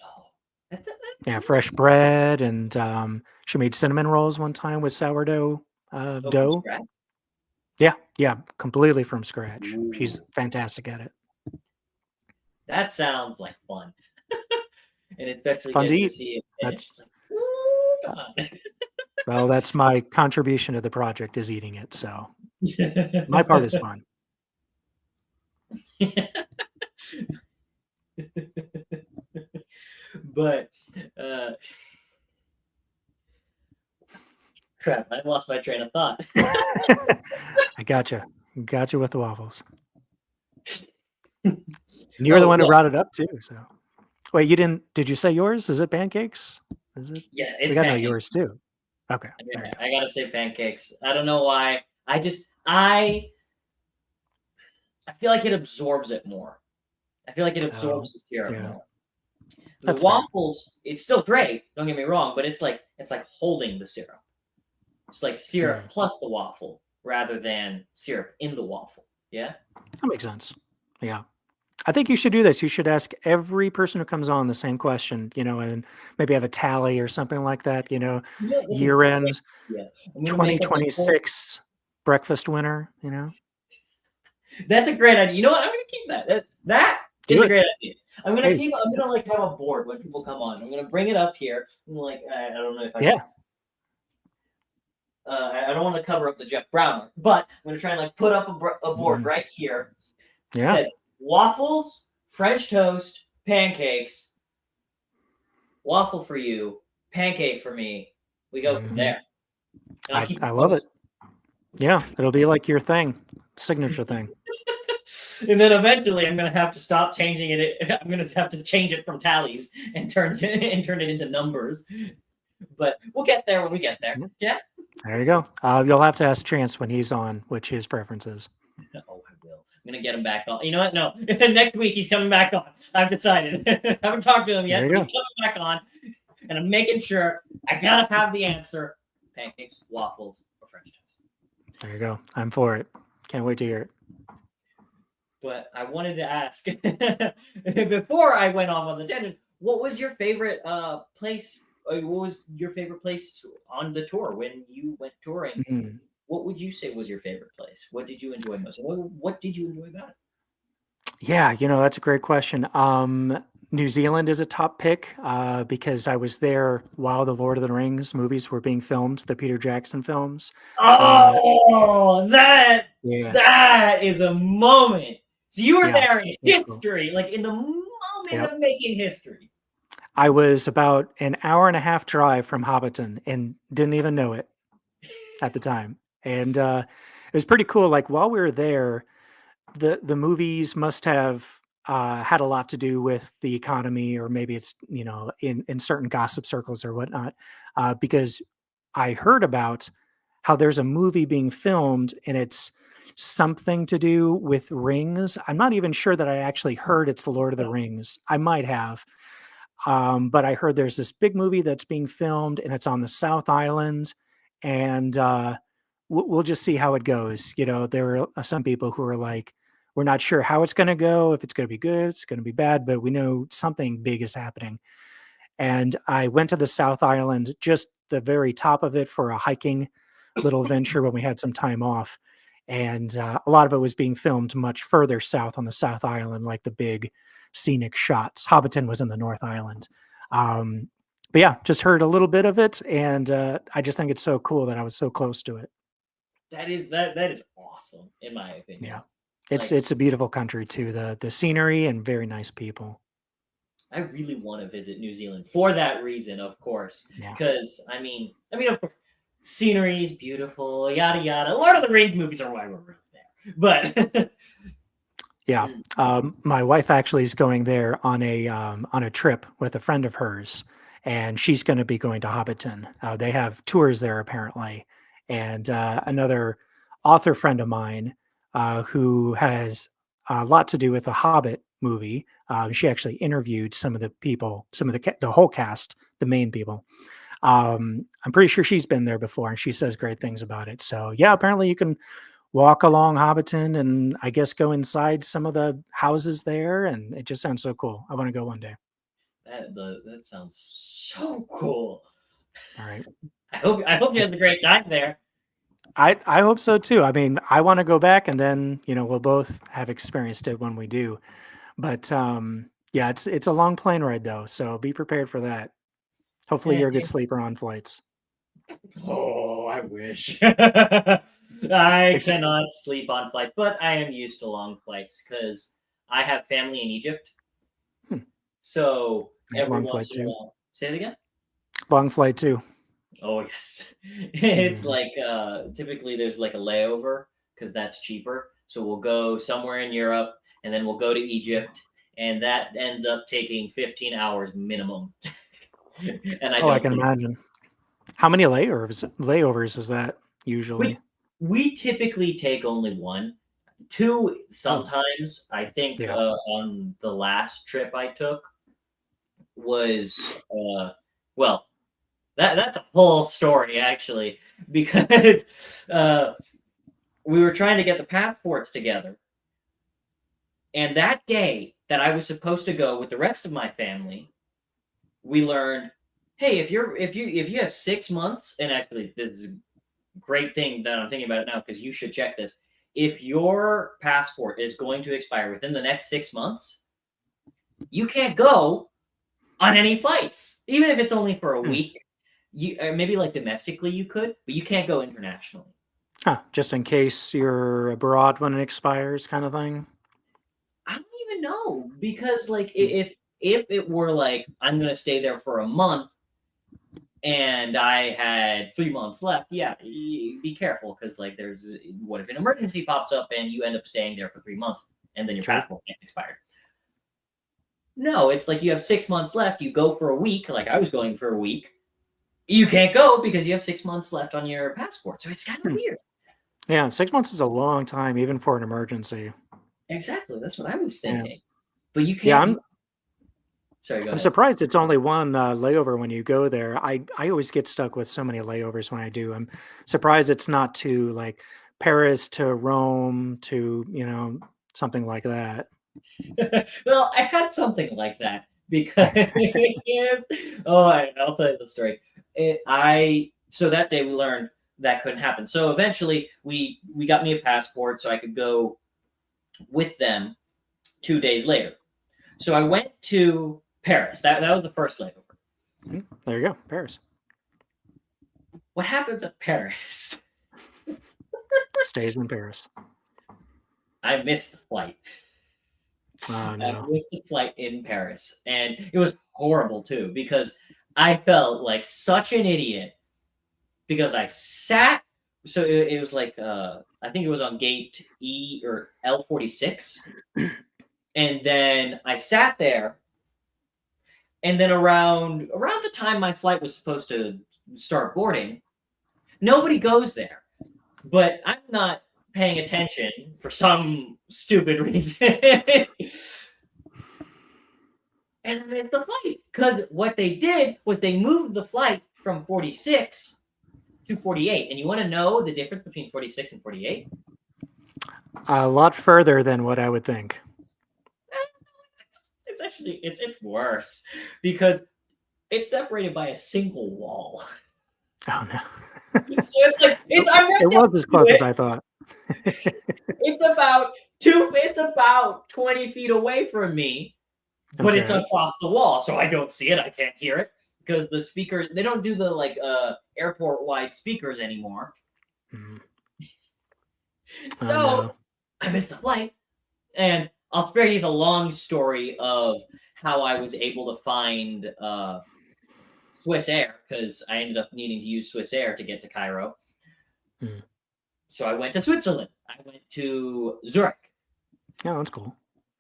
Oh, that's Yeah, fresh bread. And she made cinnamon rolls one time with sourdough oh, from dough. scratch. Yeah, yeah, completely from scratch. She's Ooh, fantastic at it. that sounds like fun, and It's especially fun to getting to eat. see it That's finished. It's like, ooh, uh, come on. well, that's my contribution to the project is eating it. So my part is fun. But uh, crap, I lost my train of thought. I gotcha with the waffles. And you were the Oh one who yes, brought it up too. So wait, you didn't? Did you say yours? Is it pancakes? Is it? yeah, We it's got to know pancakes. yours too. Okay, I, mean, there you go. I gotta say pancakes. I don't know why. I feel like it absorbs it more. I feel like it Oh, absorbs the syrup yeah, more. The that's fair. waffles, it's still great. Don't get me wrong, but it's like holding the syrup. It's like syrup Mm, plus the waffle rather than syrup in the waffle. Yeah. that makes sense. Yeah. I think you should do this. You should ask every person who comes on the same question, and maybe have a tally or something like that, You know, that's a year great end idea. I'm gonna make up like four. 2026 breakfast winner. That's a great idea. You know what? I'm gonna keep that. That Do is a it. great idea. I'm gonna Hey, keep. I'm gonna like have a board when people come on. I'm gonna bring it up here. I'm like, I don't know if I can. yeah, I don't want to cover up the Jeff Brown, but I'm gonna try and like put up a board mhm, right here. It yeah. says waffles, French toast, pancakes. Waffle for you, pancake for me. We go from Hmm. there, and I'll keep you I love it. posted. Yeah, it'll be like your thing, signature thing. And then eventually, I'm gonna have to stop changing it. I'm gonna have to change it from tallies and turn it into numbers. But we'll get there when we get there. Mhm. Yeah. There you go. You'll have to ask Chance when he's on, which his preference is. Oh, I will. I'm gonna get him back on. You know what? No, next week he's coming back on. I've decided. I haven't talked to him There yet, you but he's go. coming back on, and I'm making sure I gotta have the answer: pancakes, waffles, or French toast. There you go. I'm for it. Can't wait to hear it. But I wanted to ask before I went off on the tangent. What was your favorite place? What was your favorite place on the tour when you went touring? Mhm. What would you say was your favorite place? What did you enjoy most? What did you enjoy about it? Yeah, that's a great question. New Zealand is a top pick because I was there while the Lord of the Rings movies were being filmed, the Peter Jackson films. Uh, Oh, that yeah, that is a moment. So you were yeah, there in it was cool. history, like in the moment Yep. of making history. I was about an hour and a half drive from Hobbiton and didn't even know it at the time. And it was pretty cool. Like while we were there, the movies must have had a lot to do with the economy, or maybe it's in certain gossip circles or whatnot. Because I heard about how there's a movie being filmed and it's something to do with rings. I'm not even sure that I actually heard it's the Lord of the Rings. I might have, but I heard there's this big movie that's being filmed and it's on the South Island, and we'll just see how it goes. There are some people who are like, we're not sure how it's going to go, if it's going to be good, it's going to be bad, but we know something big is happening. And I went to the South Island, just the very top of it, for a hiking little venture when we had some time off. And a lot of it was being filmed much further south on the South Island, like the big scenic shots. Hobbiton was in the North Island. Um, but yeah, just heard a little bit of it. And I just think it's so cool that I was so close to it. That is awesome, in my Yeah. opinion. It's Like it's a beautiful country too. The scenery and very nice people. I really want to visit New Zealand for that reason, of course. Yeah. Because of course, scenery is beautiful, yada yada. Lord of the Rings movies are why we're really there. But Yeah. My wife actually is going there on a trip with a friend of hers, and she's going to be going to Hobbiton. They have tours there apparently, and another author friend of mine who has a lot to do with the Hobbit movie. She actually interviewed some of the people, the whole cast, the main people. I'm pretty sure she's been there before, and she says great things about it. So yeah, apparently you can walk along Hobbiton and I guess go inside some of the houses there, and it just sounds so cool. I want to go one day. that sounds so cool. All right. I hope you has It's a great time there. I hope so too. I mean, I want to go back and then, we'll both have experienced it when we do. But yeah, it's a long plane ride though, so be prepared for that. Hopefully Eh, you're a good sleeper on flights. Oh, I wish. I It's cannot sleep on flights, but I am used to long flights because I have family in Egypt. hmm, So every long flight once in a too. while, say it again. Long flight too. Oh yes, it's Mhm. like typically there's like a layover because that's cheaper. So we'll go somewhere in Europe and then we'll go to Egypt, and that ends up taking 15 hours minimum. And I Oh, I don't can sleep. imagine. How many layovers is that usually? We typically take only one, two Oh, sometimes. I think yeah. on the last trip I took was well, that's a whole story actually because we were trying to get the passports together, and that day that I was supposed to go with the rest of my family, we learned, hey, if you have 6 months, and actually this is great thing that I'm thinking about it now because you should check this. If your passport is going to expire within the next 6 months, you can't go on any flights, even if it's only for a week. You maybe like domestically you could, but you can't go internationally. Just in case you're abroad when it expires, kind of thing. I don't even know because like if it were like I'm gonna stay there for a month and I had 3 months left, yeah, be careful because like there's what if an emergency pops up and you end up staying there for 3 months and then your Sure. passport gets expired. No, it's like you have 6 months left. You go for a week, like I was going for a week. You can't go because you have 6 months left on your passport. So it's kind of weird. Yeah, 6 months is a long time, even for an emergency. Exactly. That's what I was Yeah. thinking. But you Yeah, can't. Sorry, go I'm ahead. surprised it's only one layover when you go there. I always get stuck with so many layovers when I do. I'm surprised it's not to like Paris to Rome to, something like that. Well, I had something like that because yes. Oh, I'll tell you the story. So that day we learned that couldn't happen. So eventually we got me a passport so I could go with them 2 days later. So I went to Paris. That was the first layover. There you go, Paris. What happens at Paris? Stays in Paris. I missed the flight. Oh, I no. missed the flight in Paris, and it was horrible too because I felt like such an idiot because I sat. So it was like I think it was on gate E or L46, and then I sat there, and then around the time my flight was supposed to start boarding, nobody goes there, but I'm not paying attention for some stupid reason. And I missed the flight because what they did was they moved the flight from 46 to 48. And you want to know the difference between 46 and 48? A lot further than what I would think. It's actually it's worse because it's separated by a single wall. Oh, no. So it's like I'm right It was next as to close as it. I thought. It's about 20 feet away from me, but it's Okay. across the wall, so I don't see it. I can't hear it because the speaker they don't do the like airport wide speakers anymore. Mm. Oh, So no. I missed the flight, and I'll spare you the long story of how I was able to find Swiss Air because I ended up needing to use Swiss Air to get to Cairo. Mm. So I went to Switzerland. I went to Zurich. Yeah, that's cool.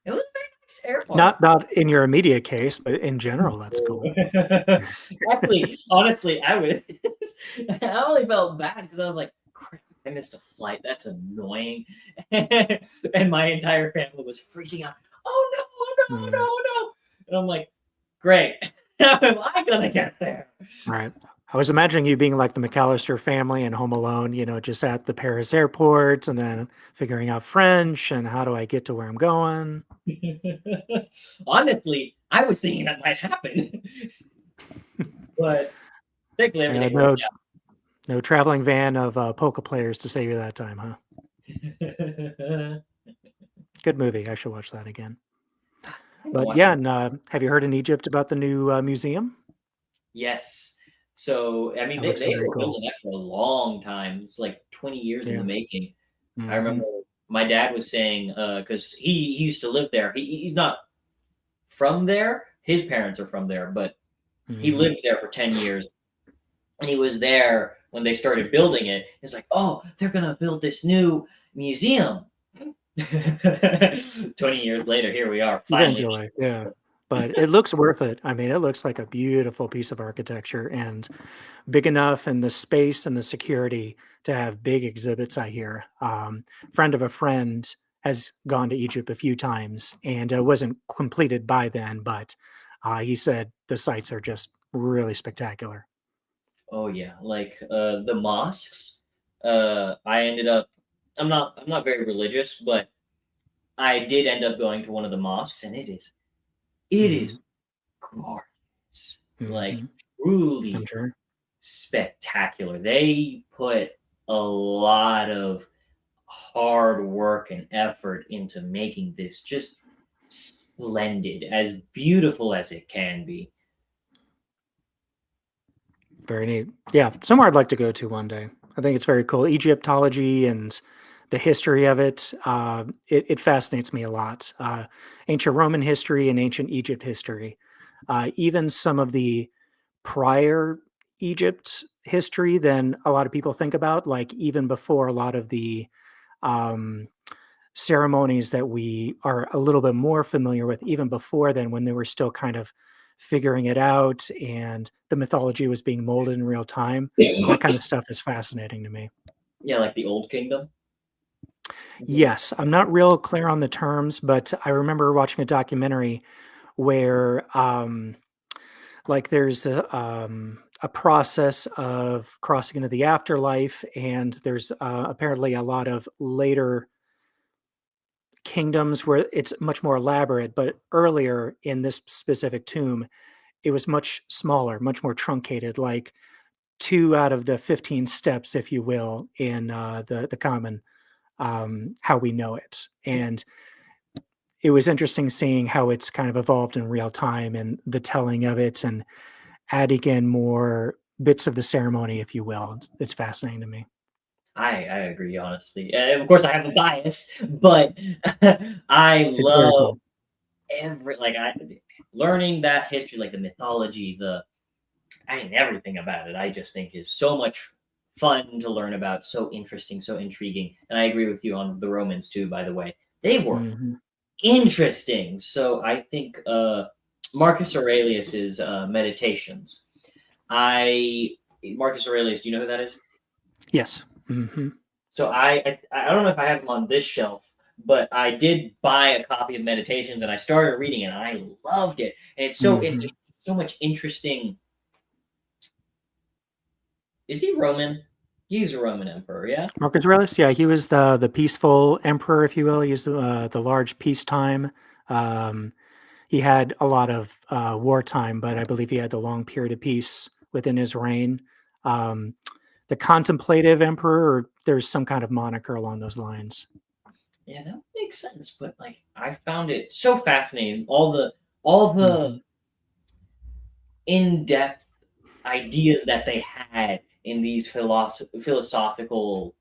It was a very nice airport. Not in your immediate case, but in general, that's cool. Actually, honestly, I only felt bad because I was like, crap, I missed a flight. That's annoying. And my entire family was freaking out. Oh no, no, no, Mm. no. And I'm like, great. How am I gonna get there? Right. I was imagining you being like the McAllister family in Home Alone, just at the Paris airport and then figuring out French and how do I get to where I'm going. Honestly, I was thinking that might happen. But thankfully everything No, worked no traveling van of polka players to save you that time, huh? out. Good movie. I should watch that again. I haven't But watched yeah, it. and have you heard in Egypt about the new museum? Yes. So I mean That they, looks they very were cool. building that for a long time. It's like 20 years in the Yeah. making. I Hmm. remember my dad was saying because he used to live there. He's not from there. His parents are from there, but he Hmm. lived there for 10 years. And he was there when they started building it. It's like, oh, they're gonna build this new museum. 20 years later, here we are, finally. Eventually, yeah. But it looks worth it. I mean, it looks like a beautiful piece of architecture and big enough and the space and the security to have big exhibits, I hear. Friend of a friend has gone to Egypt a few times and wasn't completed by then, but he said the sites are just really spectacular. Oh yeah, like the mosques. I ended up. I'm not very religious, but I did end up going to one of the mosques, and it is Hmm. gorgeous, like Hmm. I'm truly sure. spectacular. They put a lot of hard work and effort into making this just blended, as beautiful as it can be. Very neat. Yeah, somewhere I'd like to go to one day. I think it's very cool. Egyptology and the history of it, it fascinates me a lot. Ancient Roman history and ancient Egypt history. Even some of the prior Egypt history than a lot of people think about, like even before a lot of the um, ceremonies that we are a little bit more familiar with, even before then, when they were still kind of figuring it out and the mythology was being molded in real time. That kind of stuff is fascinating to me. Yeah, like the Old Kingdom. Yes, I'm not real clear on the terms, but I remember watching a documentary where like there's a process of crossing into the afterlife, and there's apparently a lot of later kingdoms where it's much more elaborate, but earlier in this specific tomb, it was much smaller, much more truncated, like 2 out of the 15 steps, if you will, in the common how we know it. And it was interesting seeing how it's kind of evolved in real time and the telling of it and adding in more bits of the ceremony, if you will. It's fascinating to me. I agree, honestly. Of course, I have a bias, but I It's very love cool. I learning that history, like the mythology, everything about it. I just think is so much fun to learn about, so interesting, so intriguing. And I agree with you on the Romans too. By the way, they were Hmm. interesting. So I think Marcus Aurelius's Meditations. I Marcus Aurelius. Do you know who that is? Yes. Hmm. So I don't know if I have them on this shelf, but I did buy a copy of Meditations and I started reading it and I loved it. And Hmm. there's so much interesting. Is he Roman? He's a Roman emperor, yeah. Marcus Aurelius, yeah, he was the peaceful emperor, if you will. He was the large peacetime. Um, he had a lot of wartime, but I believe he had the long period of peace within his reign. Um, the contemplative emperor, or there's some kind of moniker along those lines. Yeah, that makes sense. But like I found it so fascinating. All the Hmm. in-depth ideas that they had in these philosophical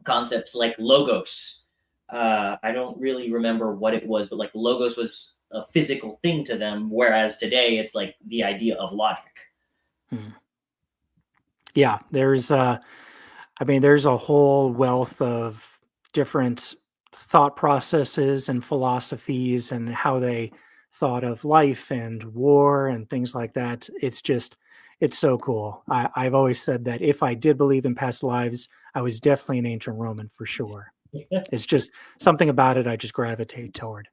concepts like logos. I don't really remember what it was, but like logos was a physical thing to them, whereas today it's like the idea of logic. Hmm. Yeah, I mean, there's a whole wealth of different thought processes and philosophies and how they thought of life and war and things like that. It's so cool. I've always said that if I did believe in past lives, I was definitely an ancient Roman for sure. It's just something about it I just gravitate toward.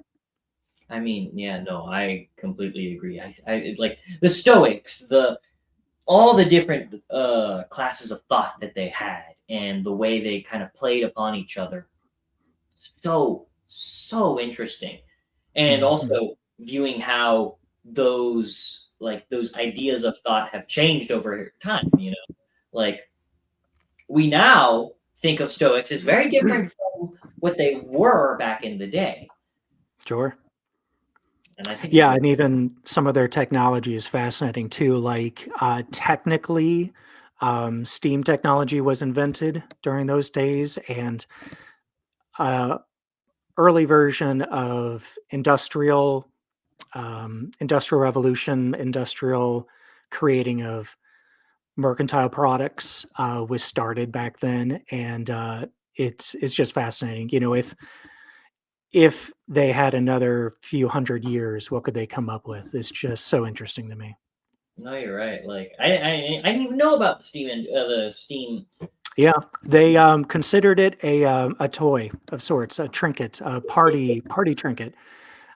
I mean, yeah, no, I completely agree. It's like the Stoics, the all the different classes of thought that they had, and the way they kind of played upon each other. So interesting, and Hmm. also viewing how those ideas of thought have changed over time. Like we now think of Stoics as very different from what they were back in the day, Sure. and I think it's Yeah, very and even some of their technology is fascinating too. Like technically, steam technology was invented during those days, and uh, early version of industrial revolution, industrial creating of mercantile products was started back then, and it's just fascinating. You know, if they had another few hundred years, what could they come up with? It's just so interesting to me. no, you're right. Like I didn't even know about the steam. Yeah, they considered it a toy of sorts, a trinket, a party trinket.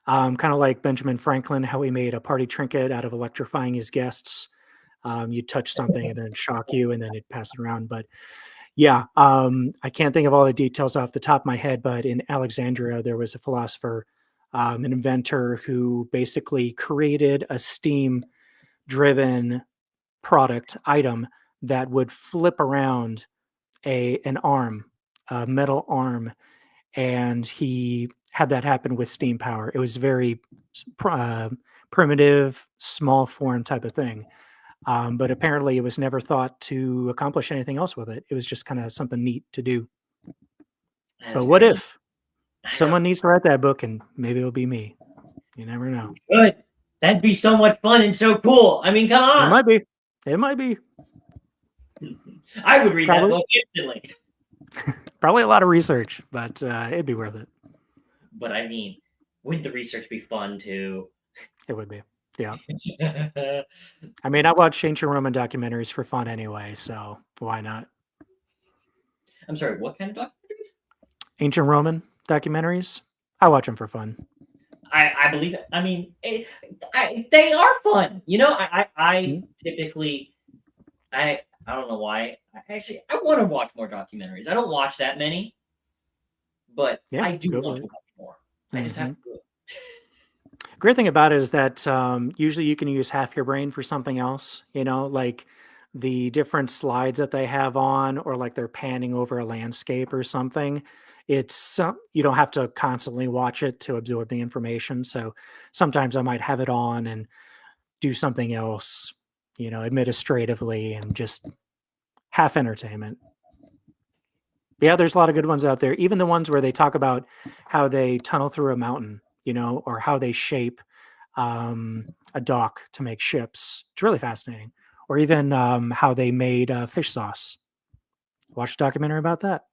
Kind of like Benjamin Franklin, how he made a party trinket out of electrifying his guests. You touch something and then it'd shock you, and then it'd pass it around. But yeah, I can't think of all the details off the top of my head. But in Alexandria, there was a philosopher, an inventor who basically created a steam-driven product item that would flip around an arm, a metal arm, and he had that happen with steam power. It was very pr- uh, primitive, small form type of thing. But apparently, it was never thought to accomplish anything else with it. It was just kind of something neat to do. That's But what very if I know. someone needs to write that book, and maybe it'll be me? You never know. Good. That'd be so much fun and so cool. I mean, come It on. might be. It might be. I would read that Probably. book instantly. Probably a lot of research, but it'd be worth it. But I mean, wouldn't the research be fun too? It would be. Yeah. I mean, I watch ancient Roman documentaries for fun anyway, so why not? I'm sorry, what kind of documentaries? Ancient Roman documentaries? I watch them for fun. I believe it. I mean, they are fun. You know, I Mhm. typically, I don't know why. I want to watch more documentaries. I don't watch that many, but Yeah, I do go want for to it. watch more. I just have Hmm. to do it. Great thing about it is that usually you can use half your brain for something else, like the different slides that they have on, or like they're panning over a landscape or something. You don't have to constantly watch it to absorb the information. So sometimes I might have it on and do something else, administratively, and just half entertainment. Yeah, there's a lot of good ones out there. Even the ones where they talk about how they tunnel through a mountain, or how they shape a dock to make ships. It's really fascinating. Or even how they made fish sauce. Watch a documentary about that.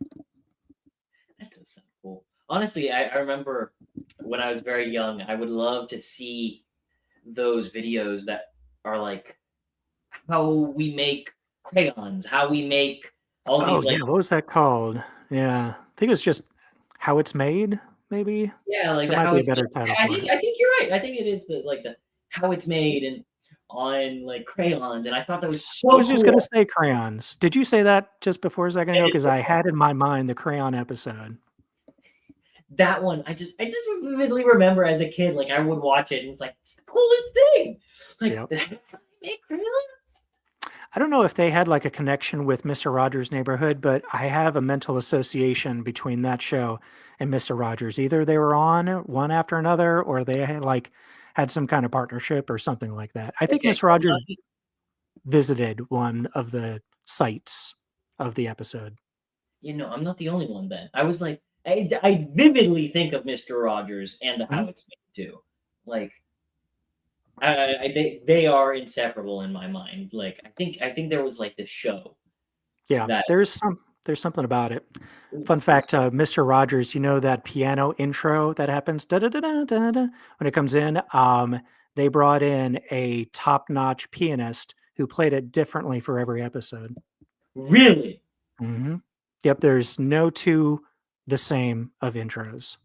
That does sound cool. Honestly, I remember when I was very young, I would love to see those videos that are like how we make crayons, how we make all Oh these yeah, like what was that called? Yeah, I think it was just how it's made. Maybe yeah, like there the might how be a it's better title I for think it. I think you're right. I think it is the how it's made and on like crayons, and I thought that was I so was just gonna cool. say crayons. Did you say that just before a second ago? And Because I had in my mind the crayon episode. that one, I just vividly remember as a kid, like I would watch it and it's like it's the coolest thing. Like Yep. that's how they make crayons. I don't know if they had like a connection with Mr. Rogers' Neighborhood, but I have a mental association between that show and Mr. Rogers. Either they were on one after another, or they had some kind of partnership or something like that. I think Okay, Mr. I'm not Rogers visited one of the sites of the episode. I'm not the only one then. I was like, I vividly think of Mr. Rogers and the Mhm. how it's made too. Like, they are inseparable in my mind. Like, I think there was like this show Yeah, that there's something about it. Fun it was fact, Mr. Rogers, you know that piano intro that happens da da da da da da when it comes in? They brought in a top-notch pianist who played it differently for every episode. really. Mhm. Yep, there's no 2 the same of intros.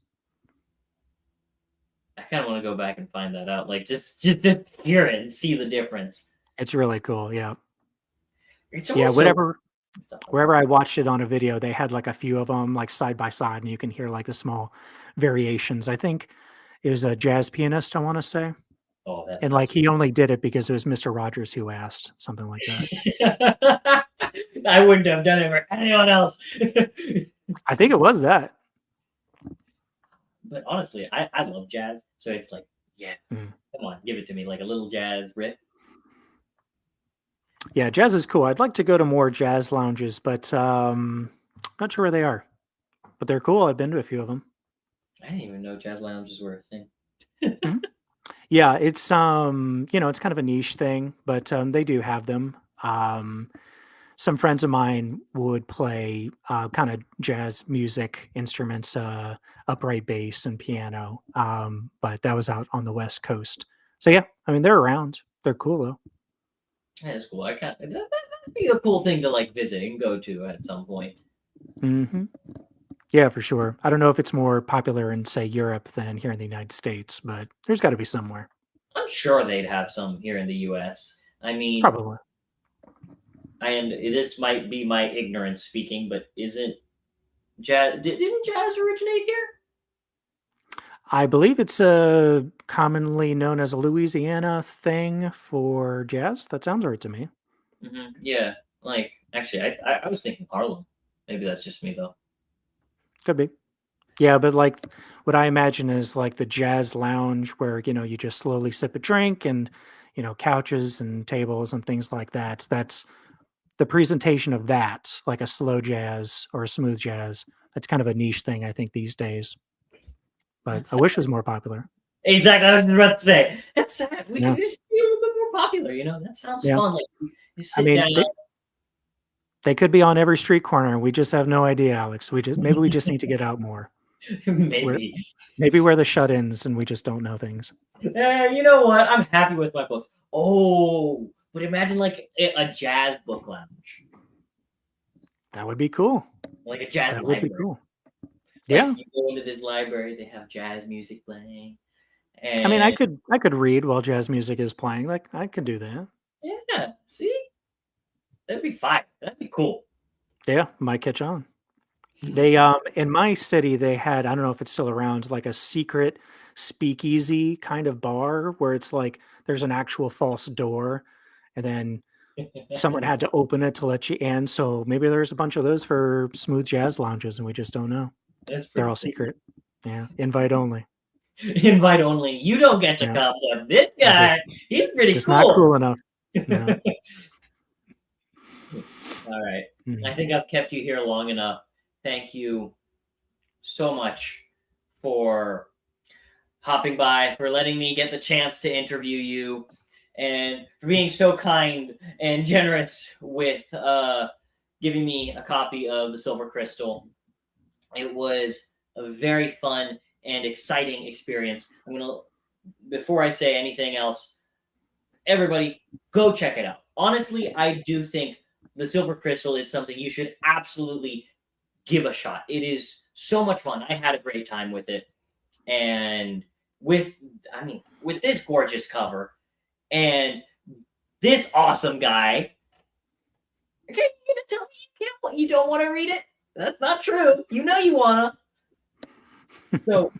I kind of want to go back and find that out. Like, just hear it and see the difference. It's really cool, yeah. It's Yeah, also whatever stuff like wherever that. I watched it on a video, they had, like, a few of them, like, side by side, and you can hear, like, the small variations. I think it was a jazz pianist, I wanna say. Oh, that And, sounds like, he only did it because it was Mr. Rogers who asked, something like that. I wouldn't have done it for anyone else. I think it was that. But honestly, I love jazz, so it's like, yeah, Mm. come on, give it to me, like a little jazz riff. Yeah, jazz is cool. I'd like to go to more jazz lounges, but, not sure where they are. But they're cool, I've been to a few of them. I didn't even know jazz lounges were a thing. Mhm. Yeah, it's kind of a niche thing, but, they do have them. Some friends of mine would play, kinda jazz music instruments, upright bass and piano, but that was out on the West Coast. So, yeah, I mean, they're around. They're cool, though. That is cool. That'd be a cool thing to like visit and go to at some point. Mhm. Yeah, for sure. I don't know if it's more popular in, say, Europe than here in the United States, but there's gotta be somewhere. I'm sure they'd have some here in the U.S. I mean, Probably. and this might be my ignorance speaking, but isn't jazz? Didn't jazz originate here? I believe it's, commonly known as a Louisiana thing for jazz. That sounds right to me. Yeah. Like, actually, I was thinking Harlem. Maybe that's just me though. Could be. Yeah, but like what I imagine is like the jazz lounge where, you just slowly sip a drink and, couches and tables and things like that. That's the presentation of that, like a slow jazz or a smooth jazz. That's kind of a niche thing, I think, these days. But I That's wish it was more popular. exactly. I was just about to say. That's sad. We Yeah. could just be a little bit more popular. That sounds Yeah. fun. Like you I sit down. mean, they could be on every street corner and we just have no idea, Alex. Maybe we just need to get out more. We're Maybe. maybe we're the shut-ins and we just don't know things. You know what? I'm happy with my books. Oh, but imagine like a jazz book lounge, That would be cool. like a jazz That would be library. cool. Like Yeah. you go into this library, they have jazz music playing, I mean, I and could read while jazz music is playing. Like I could do that. yeah, see, that'd be fine. That'd be cool. Yeah, might catch on. They in my city they had, I don't know if it's still around, like a secret speakeasy kind of bar where it's like there's an actual false door and then someone had to open it to let you in. So maybe there's a bunch of those for smooth jazz lounges and we just don't know. That's They're pretty all cool. secret. Yeah, invite only. Invite only. You don't get to Yeah, come, but this I just guy, he's pretty just not cool. cool enough. Yeah. All right. I Mhm. think I've kept you here long enough. Thank you so much for hopping by, for letting me get the chance to interview you, and for being so kind and generous with giving me a copy of the Silver Crystal. It was a very fun and exciting experience. Before I say anything else, everybody go check it out. Honestly, I do think the Silver Crystal is something you should absolutely give a shot. It is so much fun. I had a great time with it. And with this gorgeous cover and this awesome guy, okay, you're gonna tell me you don't want to read it? That's not true. You wanna. So,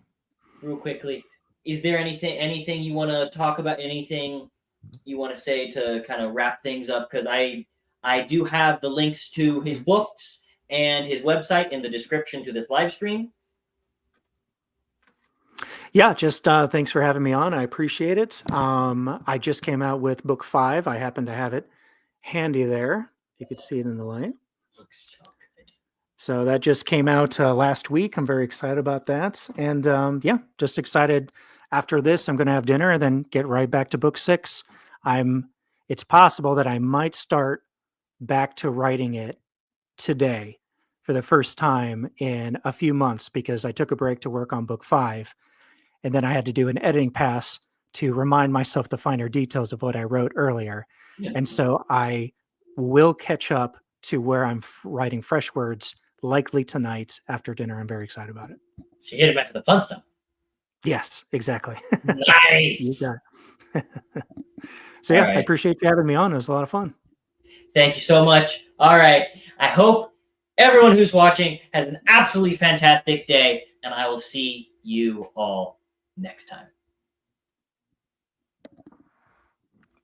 real quickly, is there anything you want to talk about? Anything you want to say to kind of wrap things up? Because I do have the links to his books and his website in the description to this live stream. Yeah, just thanks for having me on. I appreciate it. I just came out with book 5. I happen to have it handy there. You could see it in the light. Looks so good. So that just came out last week. I'm very excited about that. And yeah, just excited. After this, I'm going to have dinner and then get right back to book 6. It's possible that I might start back to writing it today for the first time in a few months because I took a break to work on book 5. And then I had to do an editing pass to remind myself the finer details of what I wrote earlier. And so I will catch up to where I'm writing fresh words likely tonight after dinner. I'm very excited about it. So you're getting back to the fun stuff. Yes, exactly. You Nice. got it. So All yeah, I right. appreciate you having me on. It was a lot of fun. Thank you so much. All right. I hope everyone who's watching has an absolutely fantastic day, and I will see you all next time.